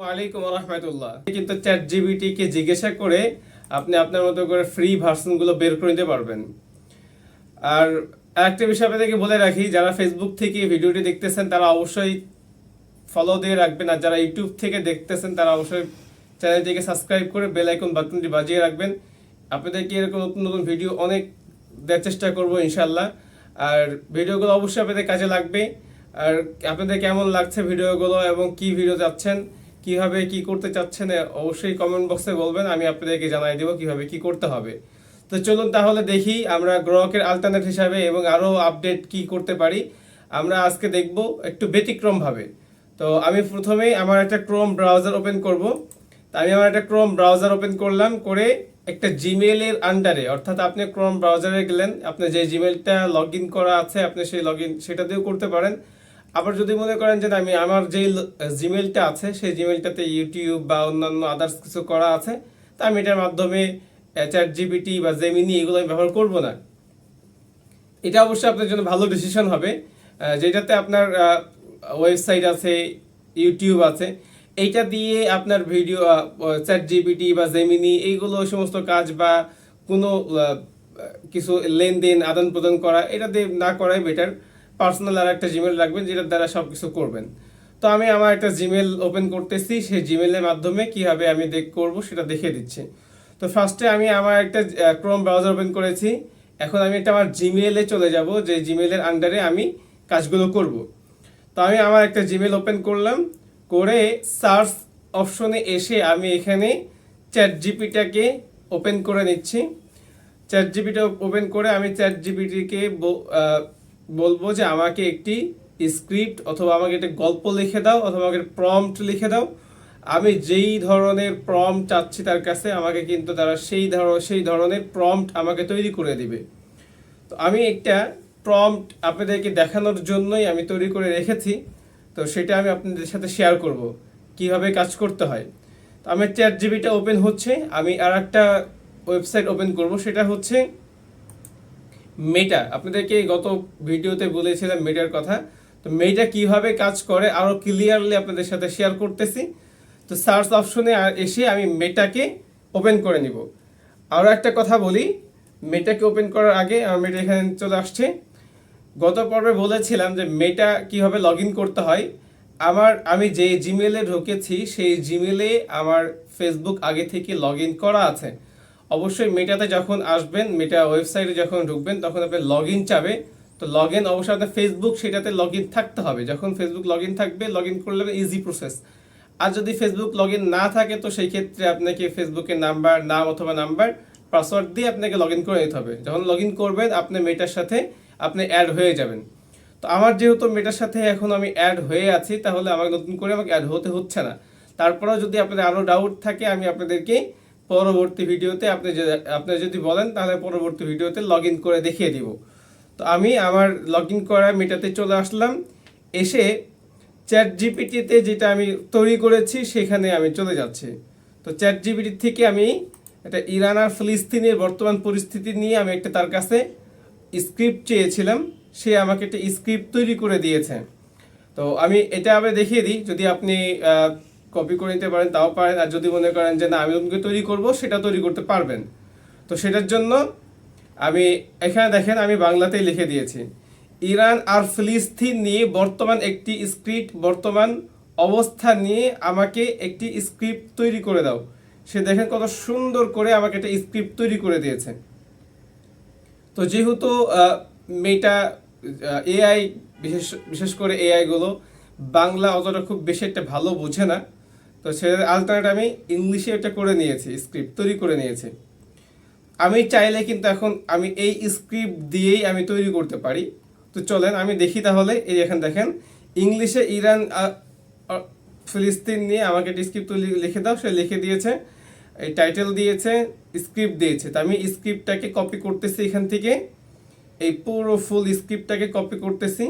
ওয়ালাইকুম রাহমাতুল্লাহ। কিন্তু চ্যাট জিপিটি কে জিজ্ঞাসা করে আপনি আপনার মতো করে ফ্রি ভার্সনগুলো বের করে নিতে পারবেন। আর একটা বিষয় আপনাদেরকে বলে রাখি, যারা ফেসবুক থেকে ভিডিওটি দেখতেছেন তারা অবশ্যই ফলো দিয়ে রাখবেন, আর যারা ইউটিউব থেকে দেখতেছেন তারা অবশ্যই চ্যানেলটিকে সাবস্ক্রাইব করে বেল আইকন বাটনটি বাজিয়ে রাখবেন। আপনাদেরকে এরকম নতুন নতুন ভিডিও অনেক দেওয়ার চেষ্টা করবো ইনশাল্লাহ। আর ভিডিওগুলো অবশ্যই আপনাদের কাজে লাগবে। আর আপনাদের কেমন লাগছে ভিডিওগুলো এবং কি ভিডিও চাচ্ছেন, কিভাবে কি করতে চাচ্ছেন, অবশ্যই কমেন্ট বক্সে বলবেন, আমি আপনাদেরকে জানাই দেবো কিভাবে কি করতে হবে। তো চলুন তাহলে দেখি আমরা গ্রহকের আলটারনেট হিসাবে এবং আরও আপডেট কি করতে পারি আমরা আজকে দেখব একটু ব্যতিক্রমভাবে। তো আমি প্রথমেই আমার একটা ক্রোম ব্রাউজার ওপেন করব। তা আমি আমার একটা ক্রোম ব্রাউজার ওপেন করলাম, করে একটা জিমেইলের আন্ডারে, অর্থাৎ আপনি ক্রোম ব্রাউজারে গেলেন, আপনার যে জিমেইলটা লগ ইন করা আছে আপনি সেই লগ ইন সেটা দিয়েও করতে পারেন। আবার যদি মনে করেন যে আমি আমার যেই জিমেইলটা আছে সেই জিমেইলটাতে ইউটিউব বা অন্যান্য আদার্স কিছু করা আছে, তা আমি এটার মাধ্যমে চ্যাট জিপিটি বা জেমিনি এগুলো আমি ব্যবহার করব না। এটা অবশ্যই আপনার জন্য ভালো ডিসিশন হবে, যেটাতে আপনার ওয়েবসাইট আছে, ইউটিউব আছে, এইটা দিয়ে আপনার ভিডিও চ্যাট জিপিটি বা জেমিনি এইগুলো ওই সমস্ত কাজ বা কোনো কিছু লেনদেন আদান প্রদান করা, এটা দিয়ে না করাই বেটার। পার্সোনাল আর একটা জিমেল রাখবেন যেটার দ্বারা সব কিছু করবেন। তো আমি আমার একটা জিমেল ওপেন করতেছি, সেই জিমেলের মাধ্যমে কীভাবে আমি করবো সেটা দেখিয়ে দিচ্ছি। তো ফার্স্টে আমি আমার একটা ক্রোম ব্রাউজার ওপেন করেছি। এখন আমি এটা আমার জিমেলে চলে যাব, যে জিমেলের আন্ডারে আমি কাজগুলো করব। তো আমি আমার একটা জিমেল ওপেন করলাম, করে সার্চ অপশনে এসে আমি এখানে চ্যাট জিপিটাকে ওপেন করে নিচ্ছি। চ্যাট জিপিটা ওপেন করে আমি চ্যাট জিপিটিকে বলবো যে আমাকে একটি স্ক্রিপ্ট অথবা আমাকে একটা গল্প লিখে দাও অথবা আমাকে প্রম্পট লিখে দাও। আমি যেই ধরনের প্রম্পট চাচ্ছি তার কাছে, আমাকে কিন্তু তারা সেই ধরনের প্রম্পট আমাকে তৈরি করে দিবে। তো আমি একটা প্রম্পট আপনাদেরকে দেখানোর জন্যই আমি তৈরি করে রেখেছি। তো সেটা আমি আপনাদের সাথে শেয়ার করব কিভাবে কাজ করতে হয়। তো আমার চ্যাট জিপিটা ওপেন হচ্ছে, আমি আর একটা ওয়েবসাইট ওপেন করব, সেটা হচ্ছে মেটা। আপনাদেরকে গত ভিডিওতে বলেছিলাম মেটার কথা। তো মেটা কিভাবে কাজ করে আরও ক্লিয়ারলি আপনাদের সাথে শেয়ার করতেছি। তো সার্চ অপশনে এসে আমি মেটাকে ওপেন করে নিব। আরও একটা কথা বলি, মেটাকে ওপেন করার আগে আমার মেটা এখানে চলে আসছে। গত পর্বে বলেছিলাম যে মেটা কিভাবে লগ ইন করতে হয়। আমি যে জিমেলে ঢুকেছি সেই জিমেলে আমার ফেসবুক আগে থেকে লগ ইন করা আছে। অবশ্যই মেটাতে যখন আসবেন, মেটা ওয়েবসাইটে যখন ঢুকবেন তখন আপনার লগ ইন চাবে। তো লগ ইন অবশ্যই আপনার ফেসবুক সেটাতে লগ ইন থাকতে হবে। যখন ফেসবুক লগ ইন থাকবে, লগ ইন করলে ইজি প্রসেস। আর যদি ফেসবুক লগ ইন না থাকে তো সেই ক্ষেত্রে আপনাকে ফেসবুকের নাম অথবা নাম্বার পাসওয়ার্ড দিয়ে আপনাকে লগ ইন করে নিতে হবে। যখন লগ ইন করবেন আপনি মেটার সাথে আপনি অ্যাড হয়ে যাবেন। তো আমার যেহেতু মেটার সাথে এখন আমি অ্যাড হয়ে আছি, তাহলে আমাকে নতুন করে আমাকে অ্যাড হতে হচ্ছে না। তারপরেও যদি আপনাদের আরও ডাউট থাকে আমি আপনাদেরকে পরবর্তী ভিডিওতে আপনি যদি বলেন তাহলে পরবর্তী ভিডিওতে লগ ইন করে দেখিয়ে দিব। তো আমি আমার লগ ইন করা মেটাতে চলে আসলাম, এসে চ্যাট জিপিটিতে যেটা আমি তৈরি করেছি সেখানে আমি চলে যাচ্ছি। তো চ্যাট জিপিটি থেকে আমি একটা ইরান আর ফিলিস্তিনের বর্তমান পরিস্থিতি নিয়ে আমি একটা তার কাছে স্ক্রিপ্ট চেয়েছিলাম, সে আমাকে একটা স্ক্রিপ্ট তৈরি করে দিয়েছে। তো আমি এটা আবার দেখিয়ে দিই, যদি আপনি কপি করে নিতে পারেন তাও পারেন, আর যদি মনে করেন যে না আমি তোমাকে তৈরি করব সেটা তৈরি করতে পারবেন। তো সেটার জন্য আমি এখানে দেখেন আমি বাংলাতেই লিখে দিয়েছি, ইরান আর ফিলিস্তিন নিয়ে বর্তমান একটি স্ক্রিপ্ট, বর্তমান অবস্থা নিয়ে আমাকে একটি স্ক্রিপ্ট তৈরি করে দাও। সে দেখেন কত সুন্দর করে আমাকে একটা স্ক্রিপ্ট তৈরি করে দিয়েছে। তো যেহেতু মেটা এআই, বিশেষ করে এআইগুলো বাংলা অতটা খুব বেশি একটা ভালো বোঝে না, তো সে আলটারনেট আমি ইংলিশে এটা করে নিয়েছি, স্ক্রিপ্ট তৈরি করে নিয়েছি। আমি চাইলে কিন্তু এখন আমি এই স্ক্রিপ্ট দিয়েই আমি তৈরি করতে পারি। তো চলেন আমি দেখি তাহলে। এই এখানে দেখেন ইংলিশে ইরান ফিলিস্তিন নিয়ে আমাকে একটা স্ক্রিপ্ট লিখে দাও, সে লিখে দিয়েছে, এই টাইটেল দিয়েছে, স্ক্রিপ্ট দিয়েছে। তো আমি স্ক্রিপ্টটাকে কপি করতেছি এখান থেকে, এই পুরো ফুল স্ক্রিপ্টটাকে কপি করতেছি।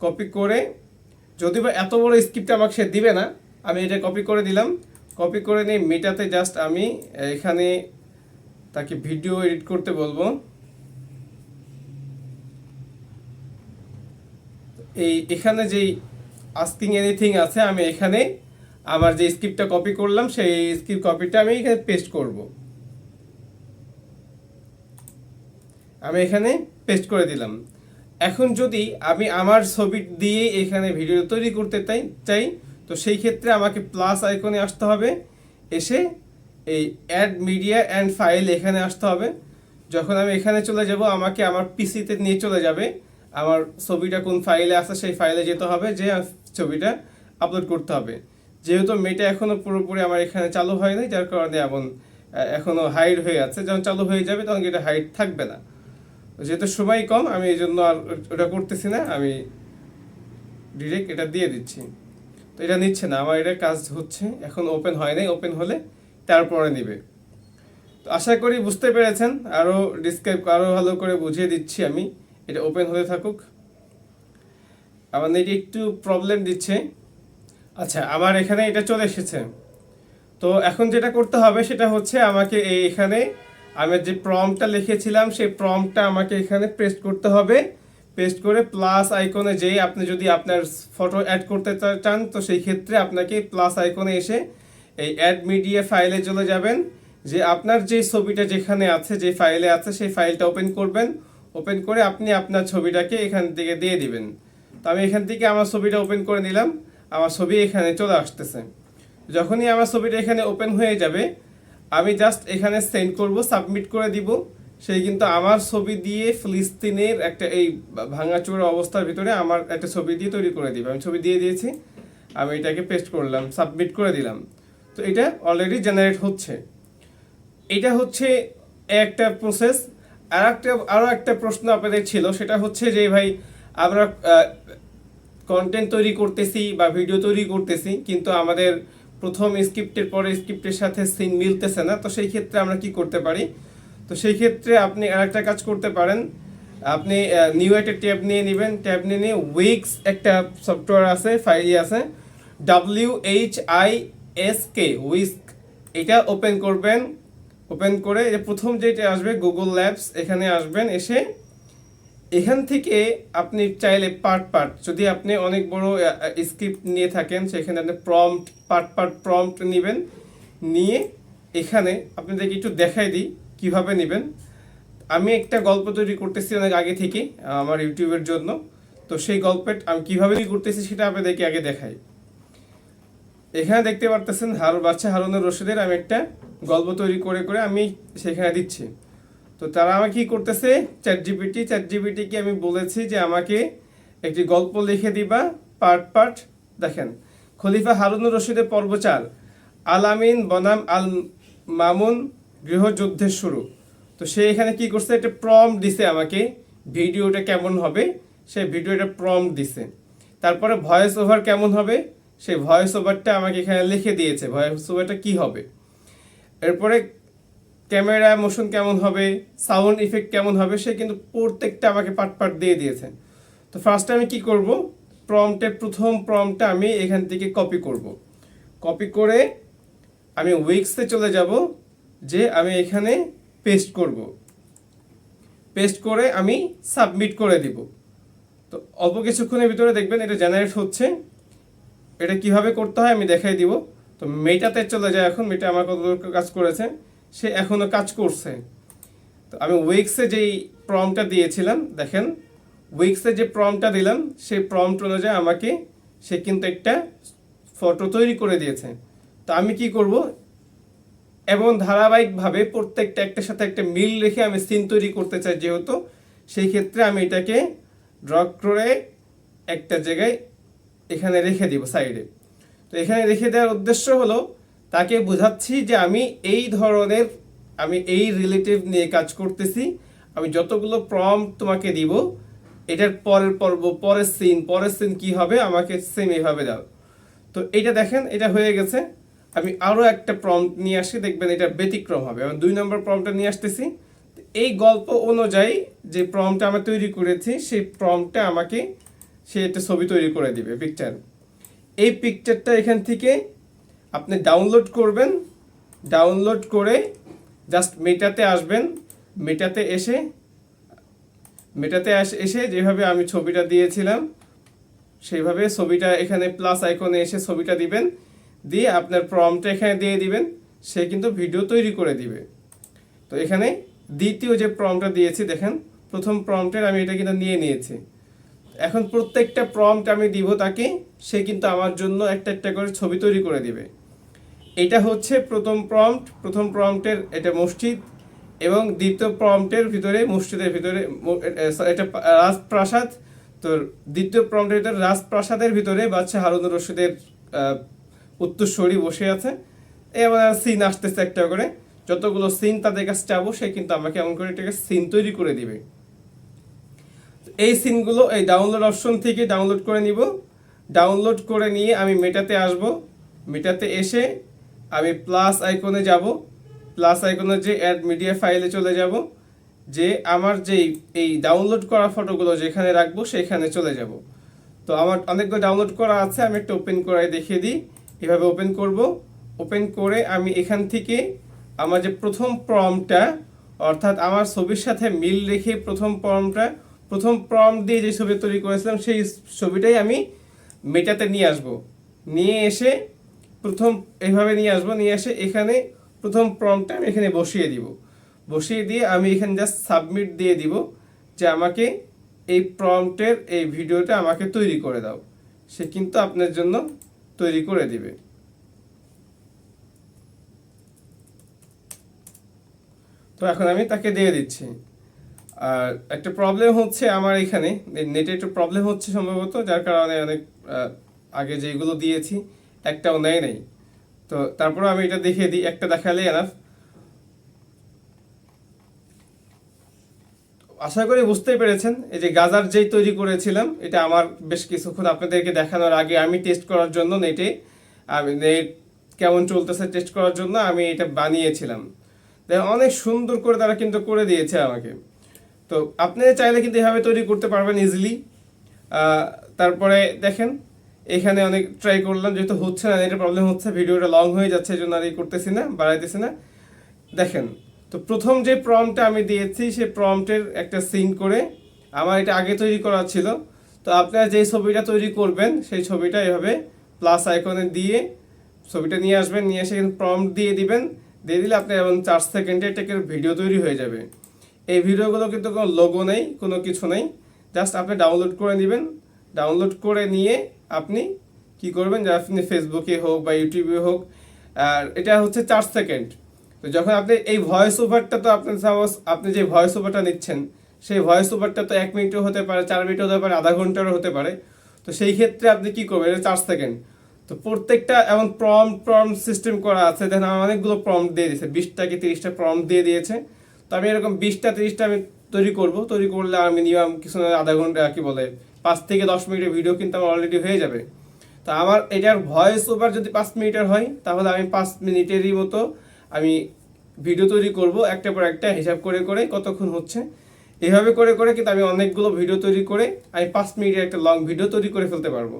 কপি করে, যদিও এত বড় স্ক্রিপ্ট আমাকে সে দিবে না, আমি এটা কপি করে দিলাম। কপি করে নিয়ে মেটাতে জাস্ট আমি এখানে তাকে ভিডিও এডিট করতে বলবো। এখানে যেই আস্কিং এনিথিং আছে আমি এখানে আমার যে স্ক্রিপ্টটা কপি করলাম সেই স্ক্রিপ্ট কপিটা আমি এখানে পেস্ট করব। আমি এখানে পেস্ট করে দিলাম। এখন যদি আমি আমার ছবি দিয়ে এখানে ভিডিও তৈরি করতে চাই, তো সেই ক্ষেত্রে আমাকে প্লাস আইকনে আসতে হবে, এসে এই অ্যাড মিডিয়া অ্যান্ড ফাইল এখানে আসতে হবে। যখন আমি এখানে চলে যাব, আমাকে আমার পিসিতে নিয়ে চলে যাবে। আমার ছবিটা কোন ফাইলে আছে সেই ফাইলে যেতে হবে, যে ছবিটা আপলোড করতে হবে। যেহেতু মেটা এখনও পুরোপুরি আমার এখানে চালু হয় নাই, যার কারণে এখনও হাইড হয়ে আছে। যখন চালু হয়ে যাবে তখন এটা হাইড থাকবে না। যেহেতু সময় কম, আমি এই জন্য আর ওটা করতেছি না, আমি ডিরেক্ট এটা দিয়ে দিচ্ছি। তো এটা নিচ্ছে না, আমার এটা কাজ হচ্ছে, এখন ওপেন হয় নাই, ওপেন হলে তারপরে নিবে। তো আশা করি বুঝতে পেরেছেন। আরও ভালো করে বুঝিয়ে দিচ্ছি আমি, এটা ওপেন হতে থাকুক। আমার নেটে একটু প্রবলেম দিচ্ছে। আচ্ছা, আমার এখানে এটা চলে এসেছে। তো এখন যেটা করতে হবে সেটা হচ্ছে, আমাকে এখানে আমি যে প্রম্পটটা লিখেছিলাম সেই প্রম্পটটা আমাকে এখানে পেস্ট করতে হবে। পেস্ট করে প্লাস আইকনে যেয়ে আপনি যদি আপনার ফটো অ্যাড করতে চান, তো সেই ক্ষেত্রে আপনাকে প্লাস আইকনে এসে এই অ্যাড মিডিয়া ফাইলে চলে যাবেন। যে আপনার যে ছবিটা যেখানে আছে, যে ফাইলে আছে, সেই ফাইলটা ওপেন করবেন। ওপেন করে আপনি আপনার ছবিটাকে এখান থেকে দিয়ে দিবেন। তো আমি এখান থেকে আমার ছবিটা ওপেন করে নিলাম, আমার ছবি এখানে চলে আসতেছে। যখনই আমার ছবিটা এখানে ওপেন হয়ে যাবে, আমি জাস্ট এখানে সেন্ড করব, সাবমিট করে দিব। সেই কিন্তু আমার ছবি দিয়ে ফিলিস্তিনের একটা এই ভাঙাচোরা অবস্থার ভিতরে আমার একটা ছবি দিয়ে তৈরি করে দিবে। আমি ছবি দিয়ে দিয়েছি, আমি এটাকে পেস্ট করলাম, সাবমিট করে দিলাম। তো এটা অলরেডি জেনারেট হচ্ছে। এটা হচ্ছে একটা প্রসেস। আরও একটা প্রশ্ন আপনাদের ছিল, সেটা হচ্ছে যে ভাই, আমরা কন্টেন্ট তৈরি করতেছি বা ভিডিও তৈরি করতেছি, কিন্তু আমাদের প্রথম স্ক্রিপ্টের পরে স্ক্রিপ্টের সাথে সিন মিলতেছে না। তো সেই ক্ষেত্রে আমরা কি করতে পারি? তো সেই ক্ষেত্রে আপনি আরেকটা কাজ করতে পারেন। আপনি নিউ একটা ট্যাব নিয়ে নেবেন। ট্যাব নিয়ে উইক্স একটা সফটওয়্যার আছে, ফাইল আছে, WHISK, উইস্ক। এটা ওপেন করবেন। ওপেন করে প্রথম যেটা আসবে গুগল ল্যাবস, এখানে আসবেন। এসে এখান থেকে আপনি চাইলে পার্ট যদি আপনি অনেক বড় স্ক্রিপ্ট নিয়ে থাকেন, সেখানে আপনি পার্ট প্রম্পট নেবেন। নিয়ে এখানে আপনাদেরকে একটু দেখাই দিই কিভাবে নেবেন। আমি একটা গল্প তৈরি করতেছি অনেক আগে থেকে আমার ইউটিউবের জন্য। তো সেই গল্পের আমি কিভাবে তৈরি করতেছি সেটা আপনাদেরকে আগে দেখাই। এখানে দেখতে পারতেছেন বাচ্চা হারুনুর রশিদের আমি একটা গল্প তৈরি করে আমি সেখানে দিচ্ছি। তো তারা আমাকে কি করতেছে, চ্যাট জিপিটিকে আমি বলেছি যে আমাকে একটি গল্প লিখে দিবা পার্ট। দেখেন, খলিফা হারুনুর রশিদের পর্ব 4, আল আমিন বনাম আল মামুন গৃহযুদ্ধের শুরু। তো সে এখানে কি করছে, একটা প্রম্পট দিছে আমাকে, ভিডিওটা কেমন হবে সেই ভিডিওটা প্রম্পট দিছে। তারপরে ভয়েস ওভার কেমন হবে সেই ভয়েস ওভারটা আমাকে এখানে লিখে দিয়েছে, ভয়েস ওভারটা কী হবে। এরপরে ক্যামেরা মোশন কেমন হবে, সাউন্ড ইফেক্ট কেমন হবে, সে কিন্তু প্রত্যেকটা আমাকে পার্ট দিয়ে দিয়েছে। তো ফার্স্টে আমি কি করব, প্রথম প্রম্পটটা আমি এখান থেকে কপি করে আমি উইক্সে চলে যাব, যে আমি এখানে পেস্ট করে আমি সাবমিট করে দিব। তো অল্প কিছুক্ষণের ভিতরে দেখবেন এটা জেনারেট হচ্ছে। এটা কিভাবে করতে হয় আমি দেখাই দিব। তো মেটাতে চলে যায়। এখন মেটা আমার কতদূর কাজ করেছে, সে এখনও কাজ করছে। তো আমি উইক্সে যেই প্রম্পটটা দিয়েছিলাম, দেখেন উইক্সে যে প্রম্পটটা দিলাম সেই প্রম্পট অনুযায়ী আমাকে সে কিন্তু একটা ফটো তৈরি করে দিয়েছে। তো আমি কি করব, এবং ধারাবাহিকভাবে প্রত্যেকটা একটার সাথে একটা মিল রেখে আমি সিন তৈরি করতে চাই, যেহেতু সেই ক্ষেত্রে আমি এটাকে ড্র করে একটা জায়গায় এখানে রেখে দিব সাইডে। তো এখানে রেখে দেওয়ার উদ্দেশ্য হলো তাকে বোঝাচ্ছি যে আমি এই রিলেটিভ নিয়ে কাজ করতেছি। আমি যতগুলো প্রম্পট তোমাকে দিব, এটার পরের পর্ব, পরের সিন কি হবে আমাকে সেম এইভাবে দাও। তো এটা দেখেন, এটা হয়ে গেছে। আমি আরও একটা প্রম্পট নিয়ে আসি, দেখবেন এটা ব্যতিক্রম হবে। আমি 2 নম্বর প্রম্পটটা নিয়ে আসতেছি। এই গল্প অনুযায়ী যে প্রম্পটটা আমরা তৈরি করেছি, সেই প্রম্পটটা আমাকে সে একটা ছবি তৈরি করে দিবে, পিকচার। এই পিকচারটা এখান থেকে আপনি ডাউনলোড করবেন। ডাউনলোড করে জাস্ট মেটাতে আসবেন। মেটাতে এসে যেভাবে আমি ছবিটা দিয়েছিলাম সেইভাবে ছবিটা এখানে প্লাস আইকনে এসে ছবিটা দিবেন। দিয়ে আপনার প্রম্পটটা এখানে দিয়ে দিবেন, সে কিন্তু ভিডিও তৈরি করে দিবে। তো এখানে দ্বিতীয় যে প্রম্পটটা দিয়েছি দেখেন, প্রথম প্রম্পটের আমি এটা কিন্তু নিয়ে নিয়েছি। এখন প্রত্যেকটা প্রম্পট আমি দিব তাকে, সে কিন্তু আমার জন্য একটা একটা করে ছবি তৈরি করে দিবে। এটা হচ্ছে প্রথম প্রম্পট, প্রথম প্রম্পটের এটা মসজিদ, এবং দ্বিতীয় প্রম্পটের ভিতরে মসজিদের ভিতরে এটা রাজপ্রাসাদ। তো দ্বিতীয় প্রম্পটের ভিতরে রাজপ্রাসাদের ভিতরে বাদশাহ হারুনুর রশিদের উত্তরসূরি বসে আছে, এবার সিন আসতেছে একটা করে, যতগুলো সিন তাদের কাছে যাবো সে কিন্তু আমাকে এমন করে একটা সিন তৈরি করে দিবে। এই সিনগুলো এই ডাউনলোড অপশন থেকে ডাউনলোড করে নিব। ডাউনলোড করে নিয়ে আমি মেটাতে আসব। মেটাতে এসে আমি প্লাস আইকনে যাব, প্লাস আইকনে যে অ্যাড মিডিয়া ফাইলে চলে যাব, যে আমার যেই এই ডাউনলোড করা ফটোগুলো যেখানে রাখবো সেখানে চলে যাব। তো আমার অনেকগুলো ডাউনলোড করা আছে, আমি একটা ওপেন করে দেখিয়ে দিই। এভাবে ওপেন করব। ওপেন করে আমি এখান থেকে আমার যে প্রথম প্রম্পটটা, অর্থাৎ আমার ছবির সাথে মিল রেখে প্রথম প্রম্পট দিয়ে যে ছবি তৈরি করেছিলাম সেই ছবিটাই আমি মেটাতে নিয়ে আসব। নিয়ে এসে এইভাবে নিয়ে আসবো, নিয়ে এসে এখানে প্রথম প্রম্পটটা আমি এখানে বসিয়ে দিব। বসিয়ে দিয়ে আমি এখানে জাস্ট সাবমিট দিয়ে দিব যে আমাকে এই প্রম্পটের এই ভিডিওটা আমাকে তৈরি করে দাও। সে কিন্তু আপনার জন্য তৈরি করে দিবে। তো এখন আমি তাকে দিয়ে দিচ্ছি। আর একটা প্রবলেম হচ্ছে আমার এখানে নেটে একটু প্রবলেম হচ্ছে সম্ভবত, যার কারণে অনেক আগে যেগুলো দিয়েছি একটাও নেয় নাই। তো তারপরে আমি এটা দেখিয়ে দিই, একটা দেখালেই এনাফ। আশা করি বুঝতেই পেরেছেন, এই যে গাজার যেই তৈরি করেছিলাম, এটা আমার বেশ কিছুক্ষণ আপনাদেরকে দেখানোর আগে আমি টেস্ট করার জন্য নেটে, আমি নেট কেমন চলতেছে টেস্ট করার জন্য আমি এটা বানিয়েছিলাম। অনেক সুন্দর করে তারা কিন্তু করে দিয়েছে আমাকে। তো আপনি চাইলে কিন্তু এভাবে তৈরি করতে পারবেন ইজিলি। তারপরে দেখেন এখানে অনেক ট্রাই করলাম, যেহেতু হচ্ছে না, নেটের প্রবলেম হচ্ছে, ভিডিওটা লং হয়ে যাচ্ছে, এই জন্য আর করতেছি না, বাড়াইতেছি না। দেখেন, তো প্রথম যে প্রম্পটটা আমি দিয়েছি সেই প্রম্পটের একটা সিন করে আমার এটা আগে তৈরি করা ছিল। তো আপনারা যেই ছবিটা তৈরি করবেন সেই ছবিটা এভাবে প্লাস আইকনে দিয়ে ছবিটা নিয়ে আসবেন, নিয়ে এসে প্রম্পট দিয়ে দিবেন। দিয়ে দিলে আপনার এবং 4 সেকেন্ডে একটা ভিডিও তৈরি হয়ে যাবে। এই ভিডিওগুলো কিন্তু কোনো লোগো নেই, কোনো কিছু নেই, জাস্ট আপনি ডাউনলোড করে নেবেন। ডাউনলোড করে নিয়ে আপনি কি করবেন, যে আপনি ফেসবুকে হোক বা ইউটিউবে হোক, আর এটা হচ্ছে 4 সেকেন্ড। তো যখন আপনি এই ভয়েস ওভারটা, তো আপনি যে ভয়েস ওভারটা নিচ্ছেন সেই ভয়েস ওভারটা তো 1 মিনিটও হতে পারে, 4 মিনিটও হতে পারে, আধা ঘন্টারও হতে পারে। তো সেই ক্ষেত্রে আপনি কি করবেন, এটা 4 সেকেন্ড। তো প্রত্যেকটা এমন প্রম্পট সিস্টেম করা আছে, দেখেন আমার অনেকগুলো প্রম্পট দিয়ে দিয়েছে, 20টা কি 30টা প্রম্পট দিয়ে দিয়েছে। তো আমি এরকম 20টা 30টা আমি তৈরি করব। তৈরি করলে আমি মিনিমাম কিছু আধা ঘন্টা কি বলে 5 থেকে 10 মিনিটের ভিডিও কিন্তু আমার অলরেডি হয়ে যাবে। তো আমার এটার ভয়েস ওভার যদি 5 মিনিটের হয়, তাহলে আমি 5 মিনিটেরই মতো আমি ভিডিও তৈরি করব, একটা পর একটা হিসাব করে করে কতক্ষণ হচ্ছে। এইভাবে করে করে কিন্তু আমি অনেকগুলো ভিডিও তৈরি করে আমি 5 মিনিটের একটা লং ভিডিও তৈরি করে ফেলতে পারবো।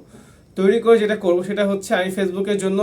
তৈরি করে যেটা করব সেটা হচ্ছে আমি ফেসবুকের জন্য